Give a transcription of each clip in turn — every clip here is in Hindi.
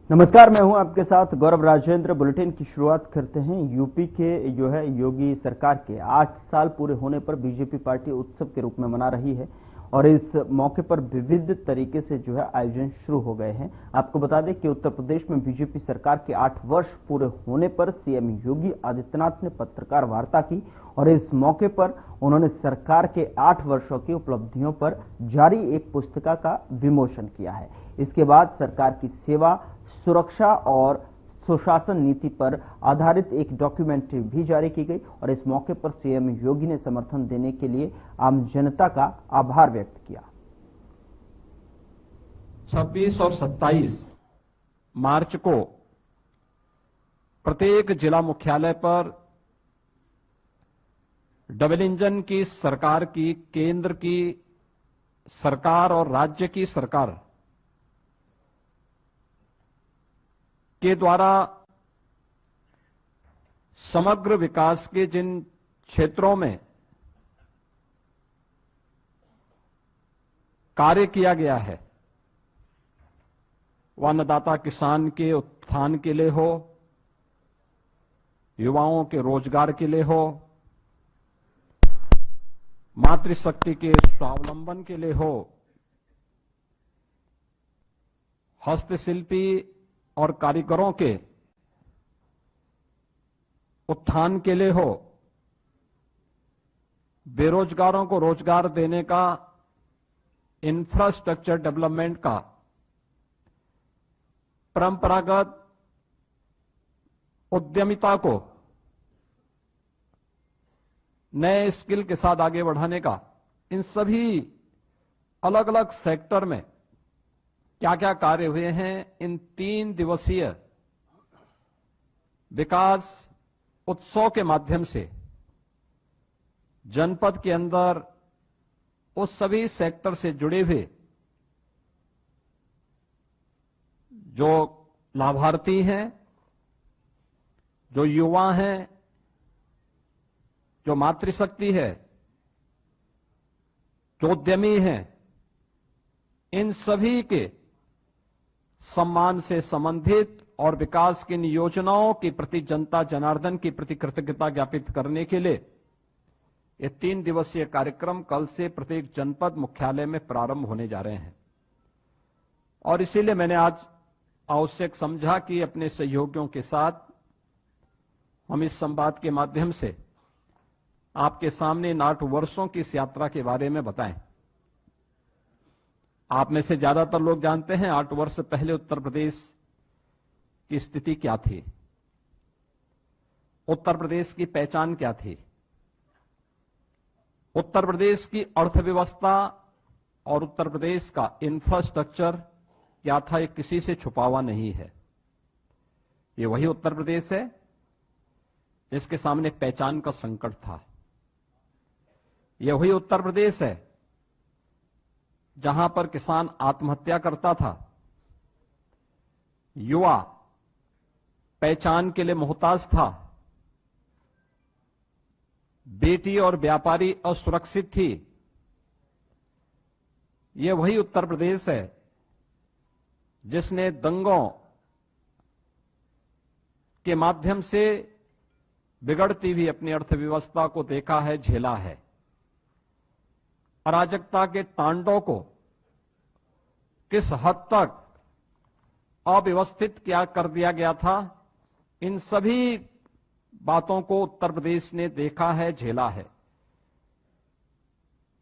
नमस्कार, मैं हूं आपके साथ गौरव राजेंद्र। बुलेटिन की शुरुआत करते हैं। यूपी के योगी सरकार के 8 साल पूरे होने पर बीजेपी पार्टी उत्सव के रूप में मना रही है और इस मौके पर विविध तरीके से आयोजन शुरू हो गए हैं। आपको बता दें कि उत्तर प्रदेश में बीजेपी सरकार के 8 वर्ष पूरे होने पर सीएम योगी आदित्यनाथ ने पत्रकार वार्ता की और इस मौके पर उन्होंने सरकार के 8 वर्षों की उपलब्धियों पर जारी एक पुस्तिका का विमोचन किया है। इसके बाद सरकार की सेवा, सुरक्षा और सुशासन नीति पर आधारित एक डॉक्यूमेंट्री भी जारी की गई और इस मौके पर सीएम योगी ने समर्थन देने के लिए आम जनता का आभार व्यक्त किया। 26 और 27 मार्च को प्रत्येक जिला मुख्यालय पर डबल इंजन की सरकार की, केंद्र की सरकार और राज्य की सरकार के द्वारा समग्र विकास के जिन क्षेत्रों में कार्य किया गया है, वह अन्नदाता किसान के उत्थान के लिए हो, युवाओं के रोजगार के लिए हो, मातृशक्ति के स्वावलंबन के लिए हो, हस्तशिल्पी और कारीगरों के उत्थान के लिए हो, बेरोजगारों को रोजगार देने का, इंफ्रास्ट्रक्चर डेवलपमेंट का, परंपरागत उद्यमिता को नए स्किल के साथ आगे बढ़ाने का, इन सभी अलग अलग सेक्टर में क्या क्या कार्य हुए हैं, इन 3 दिवसीय विकास उत्सव के माध्यम से जनपद के अंदर उस सभी सेक्टर से जुड़े हुए जो लाभार्थी हैं, जो युवा हैं, जो मातृशक्ति है, जो उद्यमी हैं, इन सभी के सम्मान से संबंधित और विकास की योजनाओं के प्रति जनता जनार्दन की प्रति कृतज्ञता ज्ञापित करने के लिए ये 3 दिवसीय कार्यक्रम कल से प्रत्येक जनपद मुख्यालय में प्रारंभ होने जा रहे हैं। और इसीलिए मैंने आज आवश्यक समझा कि अपने सहयोगियों के साथ हम इस संवाद के माध्यम से आपके सामने इन 8 वर्षों की इस यात्रा के बारे में बताएं। आप में से ज्यादातर लोग जानते हैं 8 वर्ष पहले उत्तर प्रदेश की स्थिति क्या थी, उत्तर प्रदेश की पहचान क्या थी, उत्तर प्रदेश की अर्थव्यवस्था और उत्तर प्रदेश का इंफ्रास्ट्रक्चर क्या था, ये किसी से छुपा हुआ नहीं है। ये वही उत्तर प्रदेश है जिसके सामने पहचान का संकट था। यह वही उत्तर प्रदेश है जहां पर किसान आत्महत्या करता था, युवा पहचान के लिए मोहताज था, बेटी और व्यापारी असुरक्षित थी। यह वही उत्तर प्रदेश है जिसने दंगों के माध्यम से बिगड़ती हुई अपनी अर्थव्यवस्था को देखा है, झेला है। अराजकता के तांडव को किस हद तक अव्यवस्थित क्या कर दिया गया था, इन सभी बातों को उत्तर प्रदेश ने देखा है, झेला है।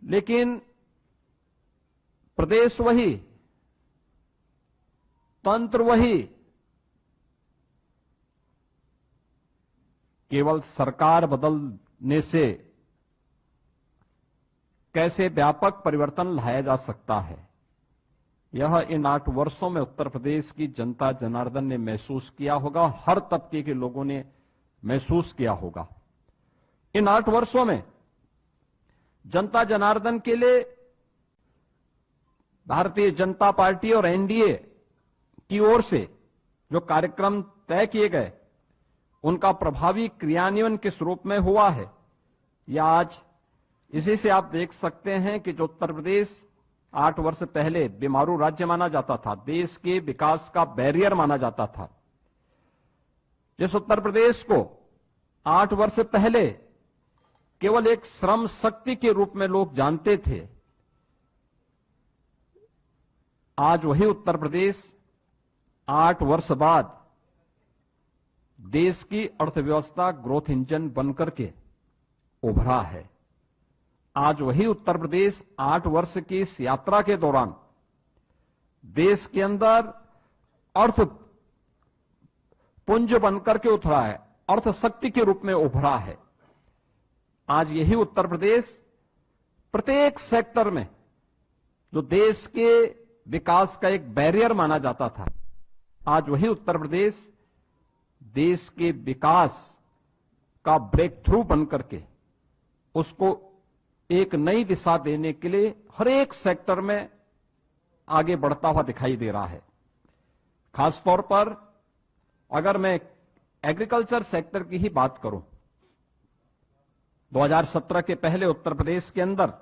लेकिन प्रदेश वही, तंत्र वही, केवल सरकार बदलने से कैसे व्यापक परिवर्तन लाया जा सकता है, यह इन 8 वर्षों में उत्तर प्रदेश की जनता जनार्दन ने महसूस किया होगा, हर तबके के लोगों ने महसूस किया होगा। इन 8 वर्षों में जनता जनार्दन के लिए भारतीय जनता पार्टी और एनडीए की ओर से जो कार्यक्रम तय किए गए, उनका प्रभावी क्रियान्वयन किस रूप में हुआ है, यह आज इसी से आप देख सकते हैं कि जो उत्तर प्रदेश 8 वर्ष पहले बीमारू राज्य माना जाता था, देश के विकास का बैरियर माना जाता था, जिस उत्तर प्रदेश को 8 वर्ष पहले केवल एक श्रम शक्ति के रूप में लोग जानते थे, आज वही उत्तर प्रदेश 8 वर्ष बाद देश की अर्थव्यवस्था ग्रोथ इंजन बनकर के उभरा है। आज वही उत्तर प्रदेश 8 वर्ष की इस यात्रा के दौरान देश के अंदर अर्थ पुंज बनकर के उतरा है, अर्थ शक्ति के रूप में उभरा है। आज यही उत्तर प्रदेश प्रत्येक सेक्टर में जो देश के विकास का एक बैरियर माना जाता था, आज वही उत्तर प्रदेश देश के विकास का ब्रेक थ्रू बनकर के उसको एक नई दिशा देने के लिए हर एक सेक्टर में आगे बढ़ता हुआ दिखाई दे रहा है। खासतौर पर अगर मैं एग्रीकल्चर सेक्टर की ही बात करूं, 2017 के पहले उत्तर प्रदेश के अंदर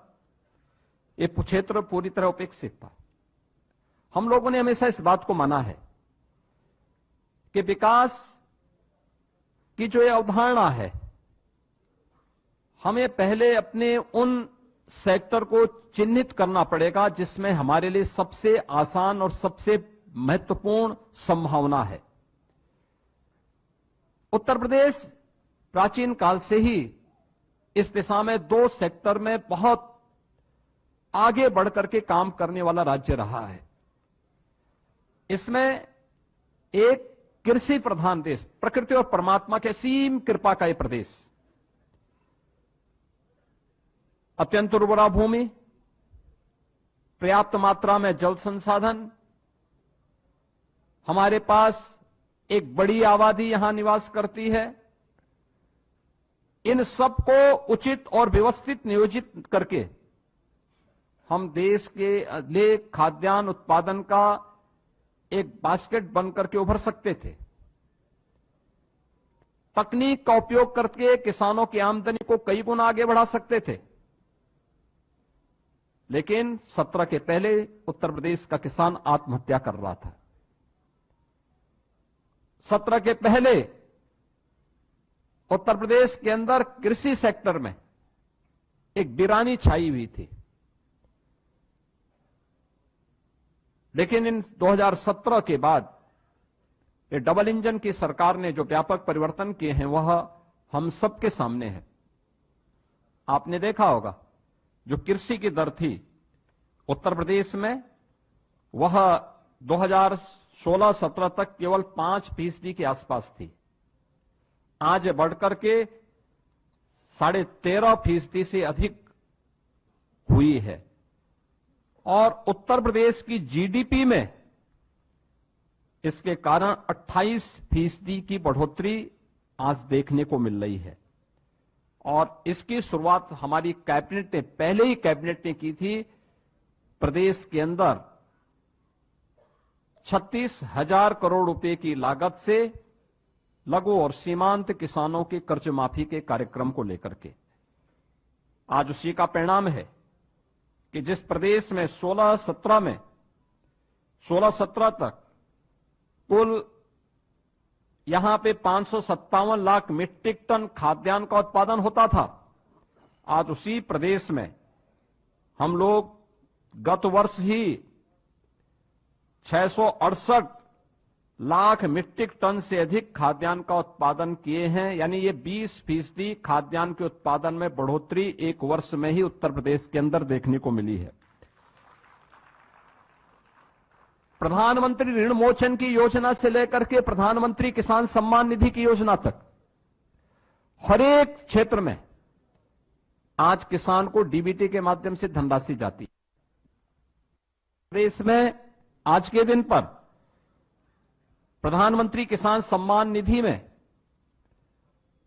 ये क्षेत्र पूरी तरह उपेक्षित था। हम लोगों ने हमेशा इस बात को माना है कि विकास की जो ये अवधारणा है, हमें पहले अपने उन सेक्टर को चिन्हित करना पड़ेगा जिसमें हमारे लिए सबसे आसान और सबसे महत्वपूर्ण संभावना है। उत्तर प्रदेश प्राचीन काल से ही इस दिशा में 2 सेक्टर में बहुत आगे बढ़कर के काम करने वाला राज्य रहा है। इसमें एक कृषि प्रधान देश, प्रकृति और परमात्मा के असीम कृपा का यह प्रदेश, अत्यंत उर्वरा भूमि, पर्याप्त मात्रा में जल संसाधन, हमारे पास एक बड़ी आबादी यहां निवास करती है। इन सबको उचित और व्यवस्थित नियोजित करके हम देश के लिए खाद्यान्न उत्पादन का एक बास्केट बनकर के उभर सकते थे। तकनीक का उपयोग करके किसानों की आमदनी को कई गुना आगे बढ़ा सकते थे। लेकिन 17 के पहले उत्तर प्रदेश का किसान आत्महत्या कर रहा था। 17 के पहले उत्तर प्रदेश के अंदर कृषि सेक्टर में एक वीरानी छाई हुई थी। लेकिन इन 2017 के बाद ये डबल इंजन की सरकार ने जो व्यापक परिवर्तन किए हैं वह हम सबके सामने है। आपने देखा होगा जो कृषि की दर थी उत्तर प्रदेश में, वह 2016-17 तक केवल 5% के आसपास थी। आज बढ़कर के 13.5% से अधिक हुई है और उत्तर प्रदेश की जीडीपी में इसके कारण 28% की बढ़ोतरी आज देखने को मिल रही है। और इसकी शुरुआत हमारी कैबिनेट ने, पहले ही कैबिनेट ने की थी। प्रदेश के अंदर 36,000 करोड़ रुपए की लागत से लघु और सीमांत किसानों के कर्ज माफी के कार्यक्रम को लेकर के आज उसी का परिणाम है कि जिस प्रदेश में 16-17 तक कुल यहां पे 557 लाख मीट्रिक टन खाद्यान्न का उत्पादन होता था, आज उसी प्रदेश में हम लोग गत वर्ष ही 668 लाख मीट्रिक टन से अधिक खाद्यान्न का उत्पादन किए हैं। यानी ये 20% खाद्यान्न के उत्पादन में बढ़ोतरी एक वर्ष में ही उत्तर प्रदेश के अंदर देखने को मिली है। प्रधानमंत्री ऋण मोचन की योजना से लेकर के प्रधानमंत्री किसान सम्मान निधि की योजना तक हर एक क्षेत्र में आज किसान को डीबीटी के माध्यम से धनराशि जाती है। देश में आज के दिन पर प्रधानमंत्री किसान सम्मान निधि में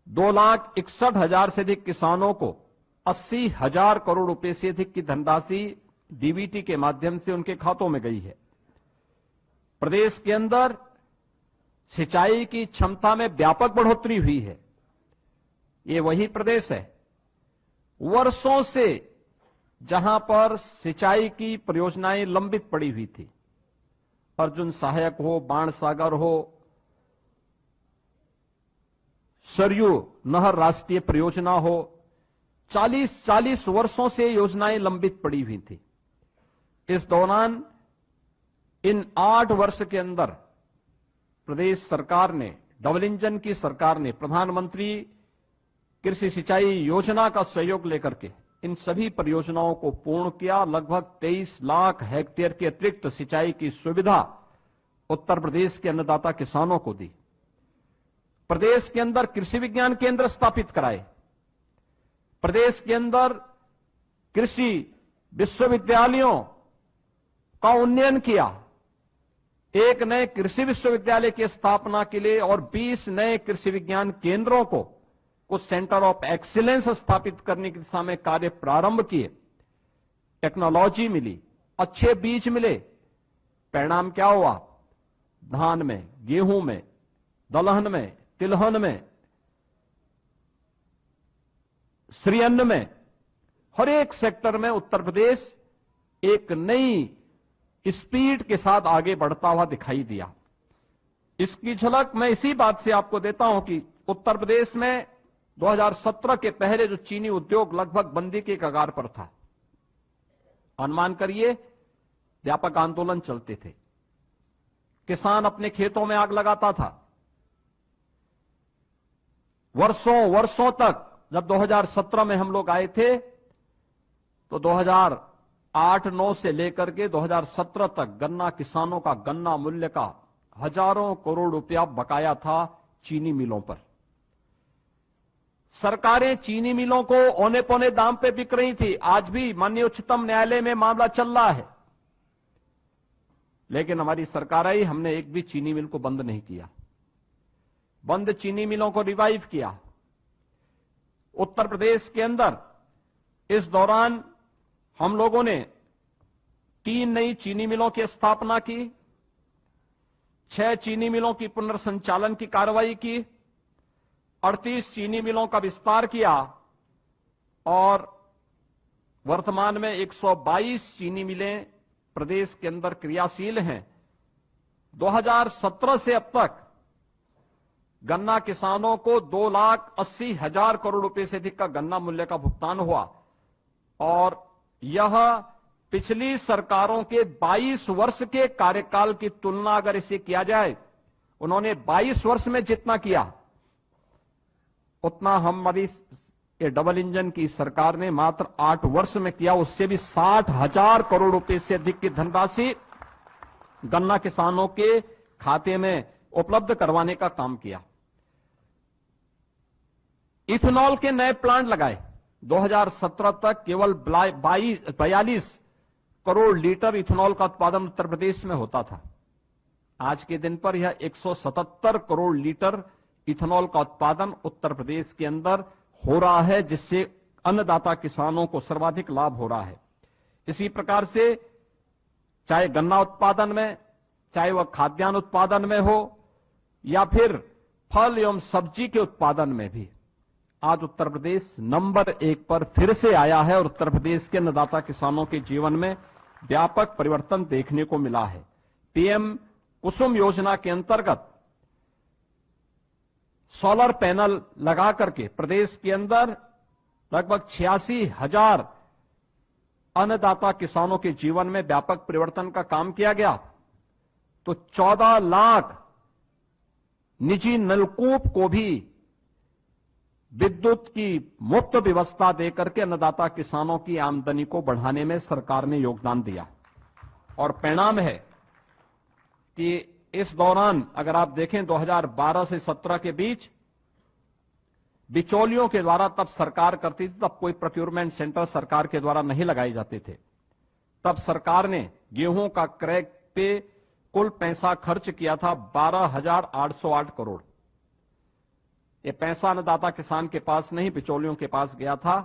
2,61,000 से अधिक किसानों को 80,000 करोड़ रुपए से अधिक की धनराशि डीबीटी के माध्यम से उनके खातों में गई है। प्रदेश के अंदर सिंचाई की क्षमता में व्यापक बढ़ोतरी हुई है। ये वही प्रदेश है वर्षों से जहां पर सिंचाई की परियोजनाएं लंबित पड़ी हुई थी, अर्जुन सहायक हो, बाणसागर हो, सरयू नहर राष्ट्रीय परियोजना हो, 40 वर्षों से योजनाएं लंबित पड़ी हुई थी। इस दौरान इन 8 वर्ष के अंदर प्रदेश सरकार ने, डबल इंजन की सरकार ने प्रधानमंत्री कृषि सिंचाई योजना का सहयोग लेकर के इन सभी परियोजनाओं को पूर्ण किया। लगभग 23 लाख हेक्टेयर की अतिरिक्त सिंचाई की सुविधा उत्तर प्रदेश के अन्नदाता किसानों को दी। प्रदेश के अंदर कृषि विज्ञान केंद्र स्थापित कराए। प्रदेश के अंदर कृषि विश्वविद्यालयों का उन्नयन किया। एक नए कृषि विश्वविद्यालय की स्थापना के लिए और 20 नए कृषि विज्ञान केंद्रों को कुछ सेंटर ऑफ एक्सीलेंस स्थापित करने की दिशा में कार्य प्रारंभ किए। टेक्नोलॉजी मिली, अच्छे बीज मिले। परिणाम क्या हुआ? धान में, गेहूं में, दलहन में, तिलहन में, श्रीअन्न में, हर एक सेक्टर में उत्तर प्रदेश एक नई स्पीड के साथ आगे बढ़ता हुआ दिखाई दिया। इसकी झलक मैं इसी बात से आपको देता हूं कि उत्तर प्रदेश में 2017 के पहले जो चीनी उद्योग लगभग बंदी के कगार पर था, अनुमान करिए व्यापक आंदोलन चलते थे, किसान अपने खेतों में आग लगाता था। वर्षों तक, जब 2017 में हम लोग आए थे तो 2008-9 से लेकर के 2017 तक गन्ना किसानों का गन्ना मूल्य का हजारों करोड़ रुपया बकाया था चीनी मिलों पर। सरकारें चीनी मिलों को औने पौने दाम पे बिक रही थी। आज भी माननीय उच्चतम न्यायालय में मामला चल रहा है, लेकिन हमारी सरकार आई, हमने एक भी चीनी मिल को बंद नहीं किया। बंद चीनी मिलों को रिवाइव किया। उत्तर प्रदेश के अंदर इस दौरान हम लोगों ने 3 नई चीनी मिलों की स्थापना की, 6 चीनी मिलों की पुनर्संचालन की कार्रवाई की, 38 चीनी मिलों का विस्तार किया और वर्तमान में 122 चीनी मिलें प्रदेश के अंदर क्रियाशील हैं। 2017 से अब तक गन्ना किसानों को 2,80,000 करोड़ रुपए से अधिक का गन्ना मूल्य का भुगतान हुआ और यह पिछली सरकारों के 22 वर्ष के कार्यकाल की तुलना अगर इसे किया जाए, उन्होंने 22 वर्ष में जितना किया उतना हमारी ये डबल इंजन की सरकार ने मात्र 8 वर्ष में किया। उससे भी 60,000 करोड़ रुपए से अधिक की धनराशि गन्ना किसानों के खाते में उपलब्ध करवाने का काम किया। इथेनॉल के नए प्लांट लगाए। 2017 तक केवल 42 करोड़ लीटर इथेनॉल का उत्पादन उत्तर प्रदेश में होता था। आज के दिन पर यह 177 करोड़ लीटर इथेनॉल का उत्पादन उत्तर प्रदेश के अंदर हो रहा है, जिससे अन्नदाता किसानों को सर्वाधिक लाभ हो रहा है। इसी प्रकार से चाहे गन्ना उत्पादन में, चाहे वह खाद्यान्न उत्पादन में हो या फिर फल एवं सब्जी के उत्पादन में भी आज उत्तर प्रदेश नंबर 1 पर फिर से आया है और उत्तर प्रदेश के अन्नदाता किसानों के जीवन में व्यापक परिवर्तन देखने को मिला है। पीएम कुसुम योजना के अंतर्गत सोलर पैनल लगा करके प्रदेश के अंदर लगभग 86,000 अन्नदाता किसानों के जीवन में व्यापक परिवर्तन का काम किया गया। तो 14 लाख निजी नलकूप को भी विद्युत की मुफ्त व्यवस्था देकर के अन्नदाता किसानों की आमदनी को बढ़ाने में सरकार ने योगदान दिया और परिणाम है कि इस दौरान अगर आप देखें 2012 से 17 के बीच बिचौलियों के द्वारा तब सरकार करती थी, तब कोई प्रोक्योरमेंट सेंटर सरकार के द्वारा नहीं लगाए जाते थे। तब सरकार ने गेहूं का क्रय पे कुल पैसा खर्च किया था 12,808 करोड़। ये पैसा अन्नदाता किसान के पास नहीं, बिचौलियों के पास गया था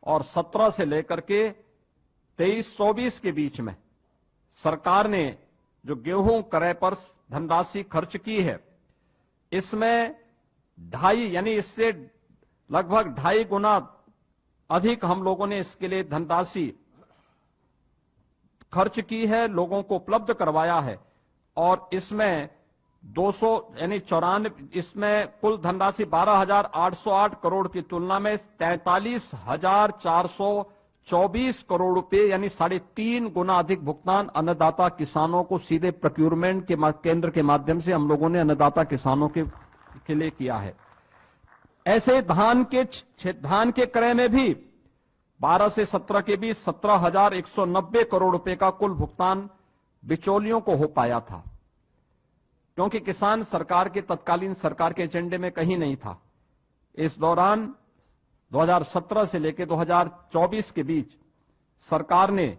और 17 से लेकर के 23-24 के बीच में सरकार ने जो गेहूं क्रय पर धनराशि खर्च की है, इसमें 2.5 यानी इससे लगभग 2.5 गुना अधिक हम लोगों ने इसके लिए धनराशि खर्च की है, लोगों को उपलब्ध करवाया है। और इसमें 200 यानी 94 इसमें कुल धनराशि 12,808 करोड़ की तुलना में 43,424 करोड़ रुपए यानी 3.5 गुना अधिक भुगतान अन्नदाता किसानों को सीधे प्रोक्यूरमेंट के केंद्र के माध्यम से हम लोगों ने अन्नदाता किसानों के लिए किया है। ऐसे धान के क्रय में भी 12 से 17 के बीच 17,190 करोड़ रुपए का कुल भुगतान बिचौलियों को हो पाया था, क्योंकि किसान सरकार के तत्कालीन सरकार के एजेंडे में कहीं नहीं था। इस दौरान 2017 से लेकर 2024 के बीच सरकार ने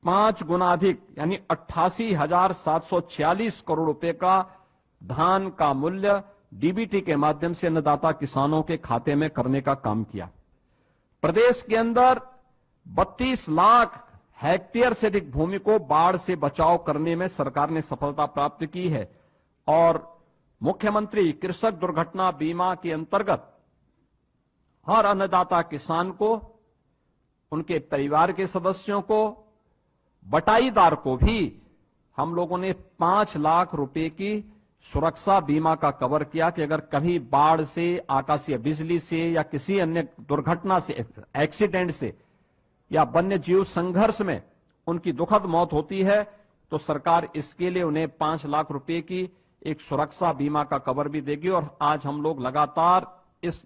5 गुना अधिक यानी 88,746 करोड़ रुपए का धान का मूल्य डीबीटी के माध्यम से अन्नदाता किसानों के खाते में करने का काम किया। प्रदेश के अंदर 32 लाख हेक्टेयर से अधिक भूमि को बाढ़ से बचाव करने में सरकार ने सफलता प्राप्त की है और मुख्यमंत्री कृषक दुर्घटना बीमा के अंतर्गत हर अन्नदाता किसान को, उनके परिवार के सदस्यों को, बटाईदार को भी हम लोगों ने 5 लाख रुपए की सुरक्षा बीमा का कवर किया कि अगर कभी बाढ़ से, आकाशीय बिजली से या किसी अन्य दुर्घटना से, एक्सीडेंट से या वन्य जीव संघर्ष में उनकी दुखद मौत होती है तो सरकार इसके लिए उन्हें 5 लाख रुपए की एक सुरक्षा बीमा का कवर भी देगी। और आज हम लोग लगातार इस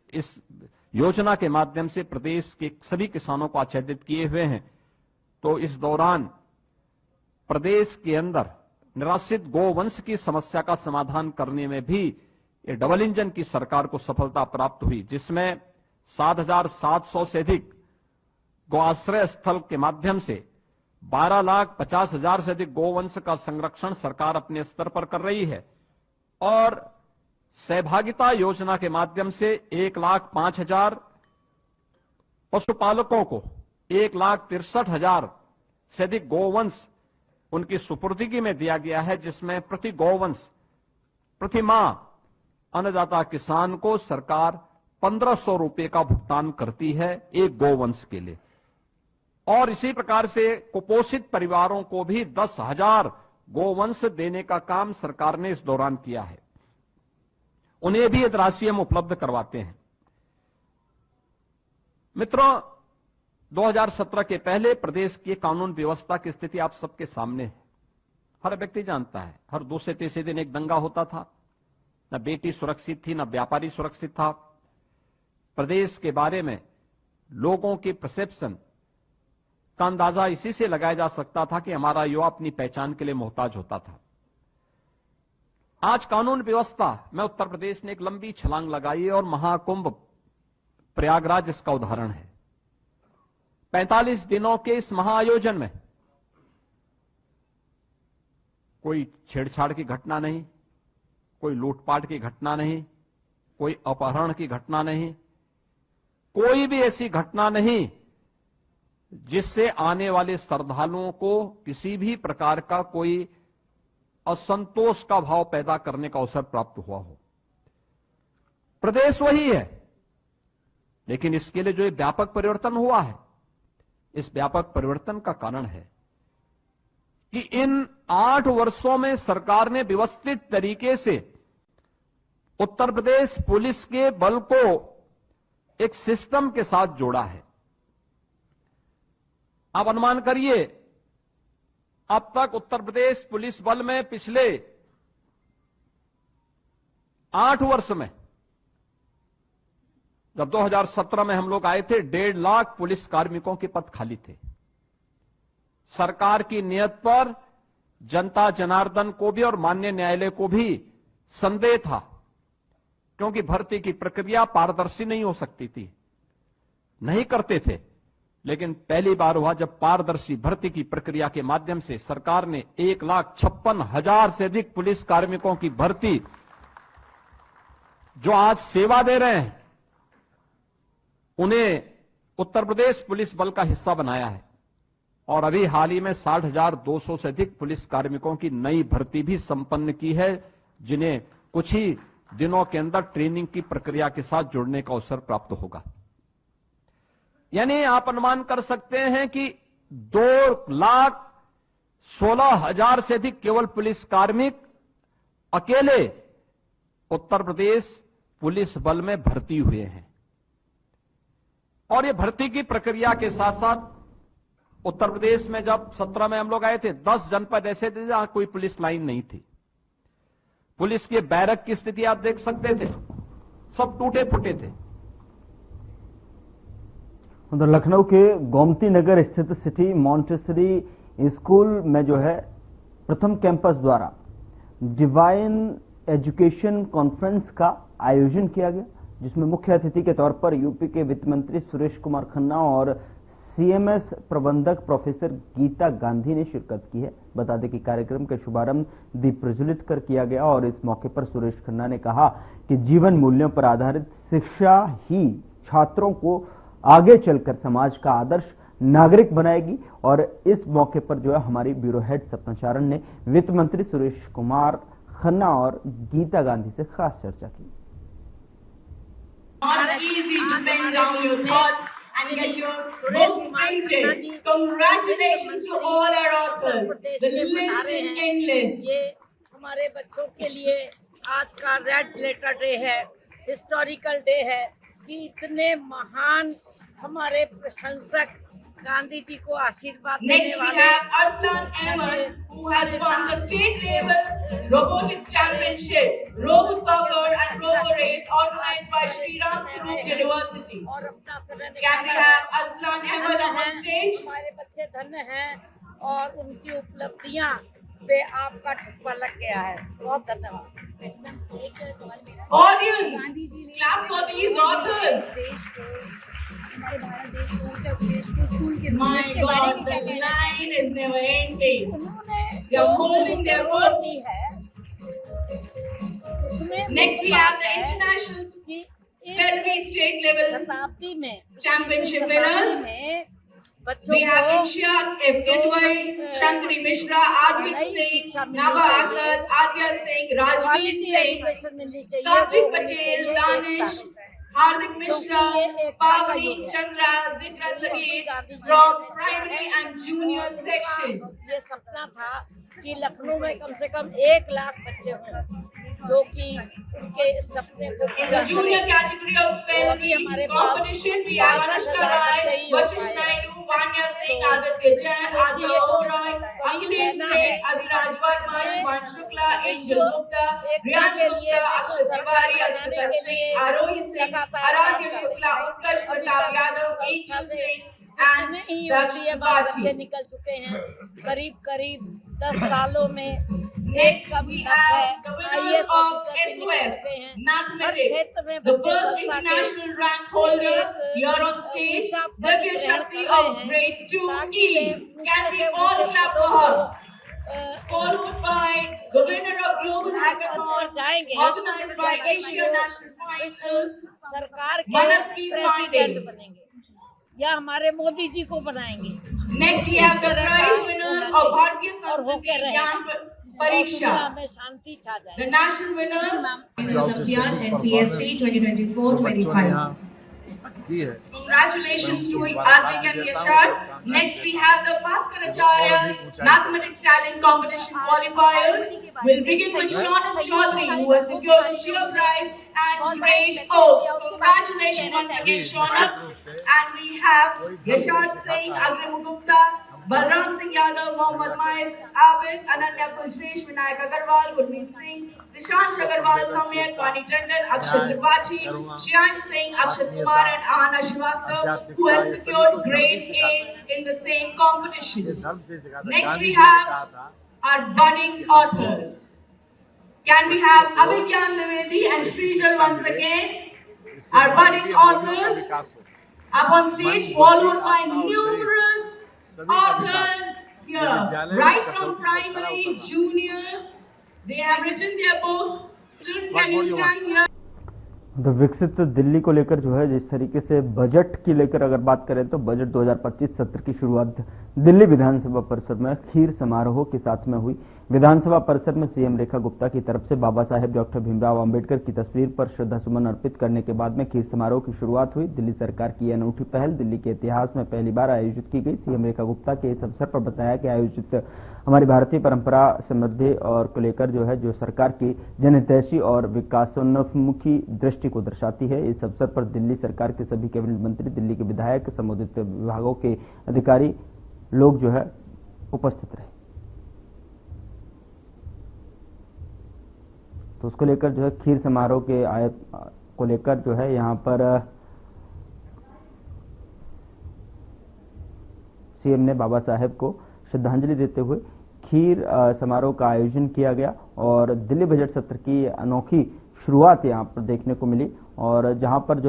योजना के माध्यम से प्रदेश के सभी किसानों को आच्छादित किए हुए हैं। तो इस दौरान प्रदेश के अंदर निराश्रित गोवंश की समस्या का समाधान करने में भी ये डबल इंजन की सरकार को सफलता प्राप्त हुई, जिसमें 7,700 से अधिक गौआश्रय स्थल के माध्यम से 12,50,000 से अधिक गोवंश का संरक्षण सरकार अपने स्तर पर कर रही है। और सहभागिता योजना के माध्यम से 1,05,000 पशुपालकों को 1,63,000 से अधिक गोवंश उनकी सुपुर्दगी में दिया गया है, जिसमें प्रति गोवंश प्रति माह अन्नदाता किसान को सरकार 1,500 रुपए का भुगतान करती है एक गोवंश के लिए। और इसी प्रकार से कुपोषित परिवारों को भी 10,000 गोवंश देने का काम सरकार ने इस दौरान किया है। उन्हें भी ये राशि हम उपलब्ध करवाते हैं। मित्रों, 2017 के पहले प्रदेश की कानून व्यवस्था की स्थिति आप सबके सामने है। हर व्यक्ति जानता है, हर दूसरे तीसरे दिन एक दंगा होता था, न बेटी सुरक्षित थी, न व्यापारी सुरक्षित था। प्रदेश के बारे में लोगों की परसेप्शन का अंदाजा इसी से लगाया जा सकता था कि हमारा युवा अपनी पहचान के लिए मोहताज होता था। आज कानून व्यवस्था में उत्तर प्रदेश ने एक लंबी छलांग लगाई और महाकुंभ प्रयागराज इसका उदाहरण है। 45 दिनों के इस महाआयोजन में कोई छेड़छाड़ की घटना नहीं, कोई लूटपाट की घटना नहीं, कोई अपहरण की घटना नहीं, कोई भी ऐसी घटना नहीं जिससे आने वाले श्रद्धालुओं को किसी भी प्रकार का कोई असंतोष का भाव पैदा करने का अवसर प्राप्त हुआ हो। प्रदेश वही है, लेकिन इसके लिए जो व्यापक परिवर्तन हुआ है, इस व्यापक परिवर्तन का कारण है कि इन 8 वर्षों में सरकार ने व्यवस्थित तरीके से उत्तर प्रदेश पुलिस के बल को एक सिस्टम के साथ जोड़ा है। आप अनुमान करिए, अब तक उत्तर प्रदेश पुलिस बल में पिछले 8 वर्ष में, जब 2017 में हम लोग आए थे, 1.5 लाख पुलिस कार्मिकों के पद खाली थे। सरकार की नीयत पर जनता जनार्दन को भी और माननीय न्यायालय को भी संदेह था, क्योंकि भर्ती की प्रक्रिया पारदर्शी नहीं हो सकती थी, नहीं करते थे। लेकिन पहली बार हुआ जब पारदर्शी भर्ती की प्रक्रिया के माध्यम से सरकार ने 1,56,000 से अधिक पुलिस कार्मिकों की भर्ती, जो आज सेवा दे रहे हैं, उन्हें उत्तर प्रदेश पुलिस बल का हिस्सा बनाया है। और अभी हाल ही में 60,200 से अधिक पुलिस कार्मिकों की नई भर्ती भी संपन्न की है, जिन्हें कुछ ही दिनों के अंदर ट्रेनिंग की प्रक्रिया के साथ जुड़ने का अवसर प्राप्त होगा। यानी आप अनुमान कर सकते हैं कि 2,16,000 से अधिक केवल पुलिस कार्मिक अकेले उत्तर प्रदेश पुलिस बल में भर्ती हुए हैं। और ये भर्ती की प्रक्रिया के साथ साथ उत्तर प्रदेश में जब 17 में हम लोग आए थे, 10 जनपद ऐसे थे जहां कोई पुलिस लाइन नहीं थी। पुलिस के बैरक की स्थिति आप देख सकते थे, सब टूटे फूटे थे। उधर लखनऊ के गोमती नगर स्थित सिटी मॉन्टेसरी स्कूल में जो है प्रथम कैंपस द्वारा डिवाइन एजुकेशन कॉन्फ्रेंस का आयोजन किया गया, जिसमें मुख्य अतिथि के तौर पर यूपी के वित्त मंत्री सुरेश कुमार खन्ना और सीएमएस प्रबंधक प्रोफेसर गीता गांधी ने शिरकत की है। बता दें कि कार्यक्रम का शुभारंभ दीप प्रज्वलित कर किया गया और इस मौके पर सुरेश खन्ना ने कहा कि जीवन मूल्यों पर आधारित शिक्षा ही छात्रों को आगे चलकर समाज का आदर्श नागरिक बनाएगी। और इस मौके पर जो है हमारी ब्यूरो हेड सपना चारण ने वित्त मंत्री सुरेश कुमार खन्ना और गीता गांधी से खास चर्चा की। Not easy to pen down your thoughts and get your books printed. Congratulations to all our authors. The list is endless. ये हमारे बच्चों के लिए आज का रेड लेटर डे है, हिस्टोरिकल डे है कि इतने महान हमारे प्रशंसक गांधी जी को आशीर्वाद देने Next we वाले have Arslan Ahmed, who has won the state level robotics championship, Robo Soccer and Robo Race organized by Sri Ram Swaroop University. और अपना समय Can we have Arslan Ahmed on stage? हमारे बच्चे धन्य हैं और उनकी उपलब्धियां पे आपका ठप्पा लग गया है। बहुत धन्यवाद। Audience, clap for these authors. हमारे भारत देश को, उत्तर प्रदेश को, स्कूल के My इसके बारे God, में the क्या कहना है? line is never ending. उन्होंने They are holding their books. दी है उसमें Next we have the international कि Spellery state level. शताब्दी में Championship शताब्दी winners. में बच्चों We have को Ishaq, F. Jadwai, Shankari Mishra, Advik Singh, Nava Asad, Adya Singh, Rajveer quality Singh, education मिलनी चाहिए, Satvik वो होनी Patel, चाहिए, Danish, एकता। Hardik Mishra, क्योंकि ये एकता का Pavani युग है। Chandra, Zikra Sagir Gandhi ji from ने primary and junior section. ये सपना था कि लखनऊ में कम से कम 1 लाख बच्चे हों जो कि उनके इस सपने को In the पूरा junior करें। category of spelling competition, we have Anushka Rai, Vashish Naidu, Vanya Singh, Aditya Jain, Adya Oberoi, Akhilesh Singh, Adhiraj Verma, Shivan Shukla, Angel Gupta, Riyansh Gupta, Akshay Tiwari, Asmita Singh, Arohi Singh, Aradhya Shukla, Utkarsh Pratap Yadav, Angel Singh, and इतने ही Daksh योग्य बच्चे Tripathi. निकल चुके हैं करीब करीब 10 सालों में। Next, we have the winners of SOF Mathematics, the first international rank holder here on stage, Divya Shakti of grade 2E. Can we all clap for her? Followed by the winner of Global Hackathon, organized by Asia National Finals, सरकार के Manasvi प्रेसिडेंट Pandey. बनेंगे या हमारे मोदी जी को बनाएंगे। Next, we have the prize winners of Bharatiya Sanskriti Gyan Pariksha. दुनिया में शांति छा जाए। The national winners. Olympiad NTSC 2024-25. Congratulations to Advik and Yashar. Next we have the Bhaskaracharya Mathematics Talent Competition qualifiers. We'll begin with Shaunak Chaudhary, who has secured the cheer prize and grade O. Congratulations once again, Shaunak. And we have Yashar Singh, Agrim Gupta, Balram Singh Yadav, Mohammad Maiz, Abid, Ananya Kulshresh, Vinayak Agarwal, Gurmeet Singh, Rishansh Agarwal, Samyak, Vani Tandon, Akshat Tripathi, Shiansh Singh, Akshat Kumar and Ahana Srivastav, who has secured grade A in the same competition. Next we have our budding authors. Can we have Abhigyan Dwivedi and Srijal once again? Our budding authors up on stage, followed by numerous authors here, right from primary, juniors. They have written their books. Children, can you stand here? तो विकसित दिल्ली को लेकर जो है जिस तरीके से बजट की लेकर अगर बात करें तो बजट 2025 सत्र की शुरुआत दिल्ली विधानसभा परिसर में खीर समारोह के साथ में हुई। विधानसभा परिसर में सीएम रेखा गुप्ता की तरफ से बाबा साहेब डॉक्टर भीमराव अंबेडकर की तस्वीर पर श्रद्धासुमन अर्पित करने के बाद में खीर समारोह की शुरुआत हुई। दिल्ली सरकार की यह अनूठी पहल दिल्ली के इतिहास में पहली बार आयोजित की गई। सीएम रेखा गुप्ता के इस अवसर पर बताया कि आयोजित हमारी भारतीय परंपरा, समृद्धि और को लेकर जो सरकार की जनहितैषी और विकासोन्मुखी दृष्टि को दर्शाती है। इस अवसर पर दिल्ली सरकार के सभी कैबिनेट मंत्री, दिल्ली के विधायक, संबंधित विभागों के अधिकारी लोग उपस्थित रहे। तो उसको लेकर खीर समारोह के को लेकर यहाँ पर सीएम ने बाबा साहेब को श्रद्धांजलि देते हुए खीर समारोह का आयोजन किया गया और दिल्ली बजट सत्र की अनोखी शुरुआत यहाँ पर देखने को मिली और जहाँ पर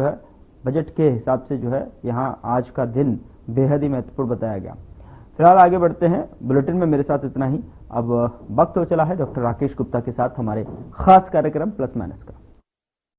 बजट के हिसाब से यहाँ आज का दिन बेहद ही महत्वपूर्ण बताया गया। फिलहाल आगे बढ़ते हैं। बुलेटिन में मेरे साथ इतना ही। अब वक्त हो चला है डॉक्टर राकेश गुप्ता के साथ हमारे खास कार्यक्रम प्लस माइनस का।